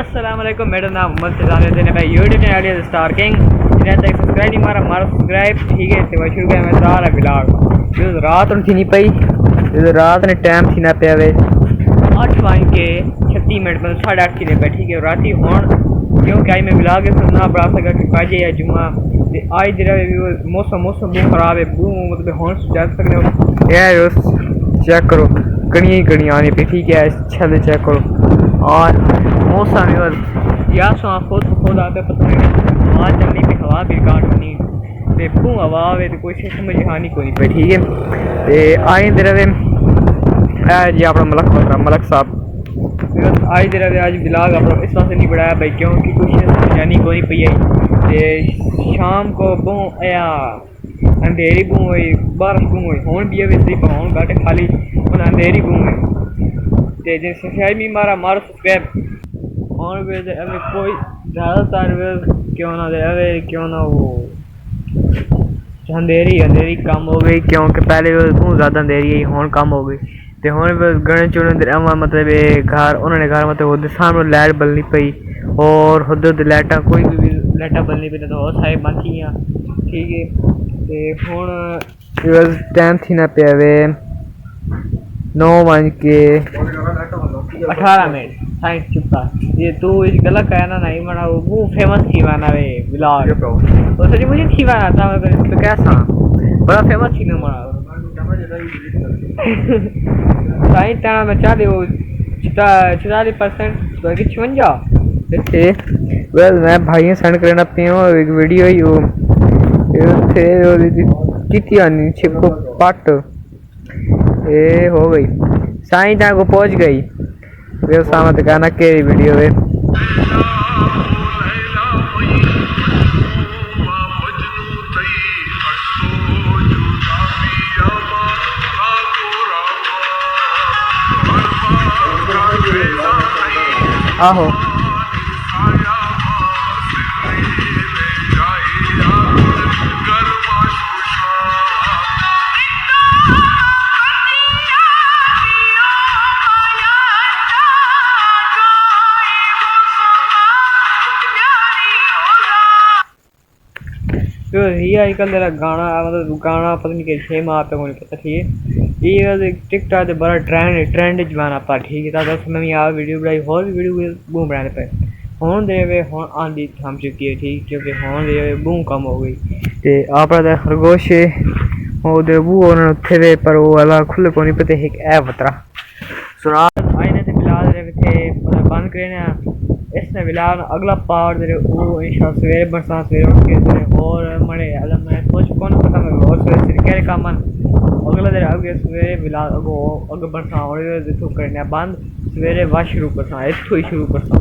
अस्सलाम वालेकुम, मेरा नाम मोहम्मद सिजान है। मैं यूट्यूब चैनल स्टार किंग इन्हें तक सब्सक्राइब नहीं मारा, मारो सब्सक्राइब। ठीक है, तो शुरू किया मैं सारा ब्लॉग जो रात थी नहीं पई, जो रात ने टाइम थी ना पे 8:36 मतलब 8:30 थी पे। ठीक है, राती होन क्योंकि आई मैं ब्लॉग सुनना बड़ा सका कि आज या जुम्मा आज जरा मौसम बहुत खराब है। मतलब होन जा सकते हो यार, चेक करो कड़ियाँ आने पे। ठीक है, छल चेक करो और मौसम या सो खुद आते पता नहीं हवा चलनी पे, हवा भी काट होनी ते बू हवा आवे तो कोई समझ हानि कोई पे। ठीक है, ते आए रवे जी अपना मलक साहब आज दे रहे आज ब्लॉग अपना इस वास्ते नहीं बढ़ाया भाई क्योंकि कुछ जानी कोई पी आई शाम को बू आया अंधेरी बू हुई, बारिश बू हुई, हूँ भी हूँ घट खाली अंधेरी बू हुई तो जिन सब्सक्राइब नहीं मारा मारो सब्सक्राइब और कोई ज़्यादातर क्यों ना दे क्यों ना वो अंधेरी कम हो गई क्योंकि पहले बहुत ज़्यादा अंधेरी आई, हूँ कम हो गई तो हूँ गणे चुने मतलब घर उन्होंने घर मतलब सामने लाइट बलनी पई और उधर लाइटा कोई भी लाइटा बलनी पई तो सारी बंद थी। ठीक है, तो हूँ टाइम थी ना पे 9:18 साइंस चुपता ये तू इस गलत कहना नहीं मना वो फेमस थी माना वे ब्लॉग तो सच मुझे थी माना था तो कैसा बड़ा फेमस थी ना मना साइंस टाइम में चाहे वो 40% तो 56 थे। वेल मैं भाई सेंड करना पे हूँ एक वीडियो ही वो थे कितनी आनी छिपको पट ये हो गई साइंस टाइम को पहुँच गई वे सामत कहना के वीडियो वे आहो तो ये आजकल तेरा गाना मतलब गाना पता नहीं कि 6 माह पे मुझे पता। ठीक है, ये टिकटॉक बड़ा ट्रेंड जमाना पा। ठीक है, तो मैं आ वीडियो बनाई और भी वीडियो बूम बनाने पे हूँ दे वे हूँ आंधी थम चुकी है। ठीक क्योंकि हूँ दे वे बूम कम हो गई तो आप खरगोश बू थे वे पर वो अला खुले को नहीं पता एक ऐ बतरा सुना आईने से फिलहाल थे बंद करे इसने फिलहाल अगला पार्ट दे वो इंशाल्लाह सवेरे बरसा सवेरे उठ के और मड़े अलग मैं सोच कौन पता मैं और सवेरे क्या काम अगला दिन आगे सवेरे फिलहाल अगो अग बरसा और इथों करने बंद सवेरे वाश शुरू करसा इथों ही शुरू करसा।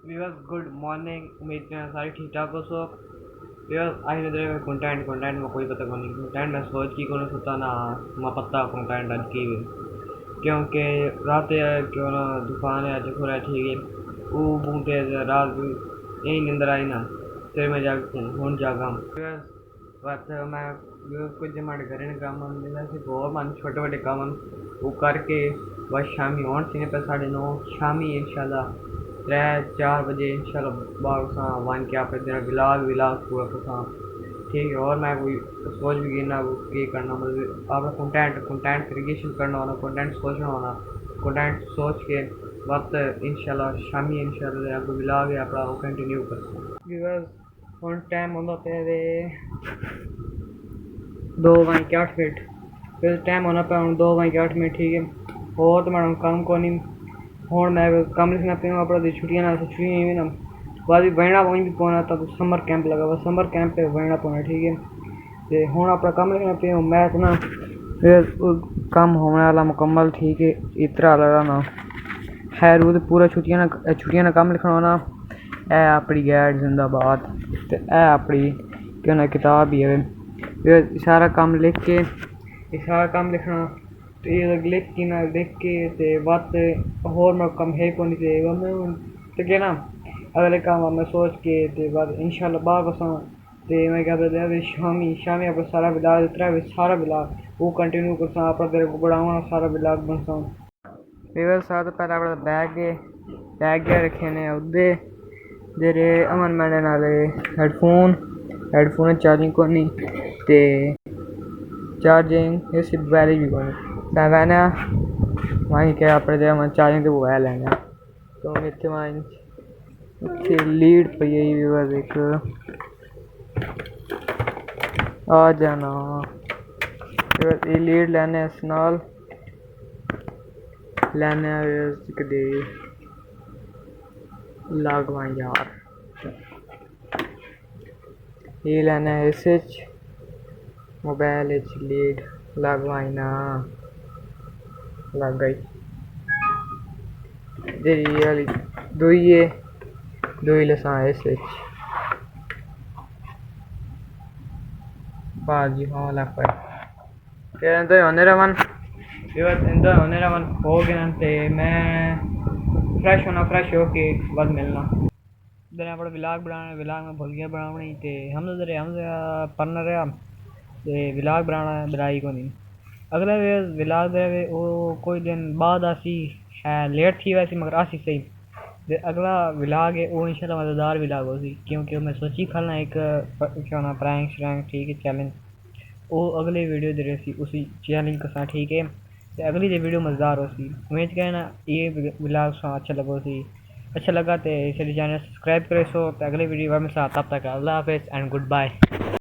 व्यूअर्स गुड मॉर्निंग, उम्मीद करना सारी ठीक ठाक हो सो। व्यूअर्स आज नजर कंटेंट में कोई पता नहीं कंटेंट में सोच की कौन सोता ना मैं पता कंटेंट आज की क्योंकि रात क्यों ना दुकान है आज खुला। ठीक है, वो बूटे रात यही नींदर आई ना फिर मैं हूँ जागा बस मैं कुछ जमाने करें काम सिर्फ और मन छोटे छोटे काम वो करके बस शामी होन सीने पर 9:30 शामी इंशाल्लाह 3-4 बजे इंशाल्लाह बाहर वन के आप ब्लॉग पूरा पसा। ठीक है, और मैं कोई सोच भी गिरना ये करना मतलब आप कंटेंट क्रिएशन करना होना कंटेंट सोचना होना कंटेंट सोच के वक्त इंशाल्लाह शामी इंशाल्लाह आपको ब्लॉग है अपना वो कंटिन्यू कर ऑन टाइम होता पे 2:08 फिर टाइम होना पे 2:08। ठीक है, और तो मैं काम को नहीं हूँ मैं कम लिखना पे अपना छुट्टियाँ भी ना बाद भी बहना भी पौना तब समर कैंप लगा हुआ समर कैंप पे बहना पौना। ठीक है, तो हूँ अपना कम लिखना पे मैथ ना फिर कम होने वाला मुकम्मल। ठीक है, इतना लगा ना खैर वो तो पूरा छुट्टियाँ ना कम लिखना होना है अपनी गैड जिंदाबाद तो है अपनी क्यों ना किताब ही है फिर सारा काम लिख के सारा काम लिखना तो ये लिख के ना लिख के ते बात होर मैं कम है कौन तो क्या ना अगले काम मैं सोच के ते बाद इंशाल्लाह बाहर बसा ते मैं क्या बोलते हैं शामी अपना सारा ब्लॉग इतना सारा ब्लॉग वो कंटिन्यू करसा अपना तेरे को बढ़ावा सारा ब्लॉग बनसा। फिर साथ पहले अपना बैग बैग क्या रखे ने उदे जेरे अमन मैंने नाले हेडफोन चार्जिंग को नहीं ते चार्जिंग इस बैटरी भी कोनी मैं मैंने वहीं क्या अपने जगह मैं चार्जिंग तो मोबाइल लेना तो इतने वहीं इतने लीड पे यही बस एक आ जाना ये लीड लेने इस नाल लेने कदे लागवा यार ये लेना है इसे मोबाइल लीड लगवाई ना लग गई तेरी वाली दो ही लसा इसे बाजी हाँ लग पाए क्या तो होने रमन इंदा होने रमन हो गया ते मैं फ्रेश हो के बाद मिलना इधर अपना विलाग बनाना विलाग में भूल गया बनावनी ते हम पढ़ना रहा ते विलाग बनाई को नहीं अगले विलाग दे वो कोई दिन बाद आसी शायद लेट थी वैसे मगर आसी सही ते अगला विलाग है वो इंशाल्लाह मज़ेदार विलाग होगी क्योंकि मैं सोची खलना एक क्या प्रैंक श्रैंक ठीक है चैलेंज वो अगले वीडियो दे रही उसी चैलेंज के साथ ठीक है तो अगली जो वीडियो मज़ेदार हो सी उम्मीद कहना ये विलाग अच्छा लगो सी अच्छा लगा तो इसे चैनल सब्सक्राइब करे सो तो अगले वीडियो में साथ तब तक अल्लाह हाफिज़ एंड गुड बाय।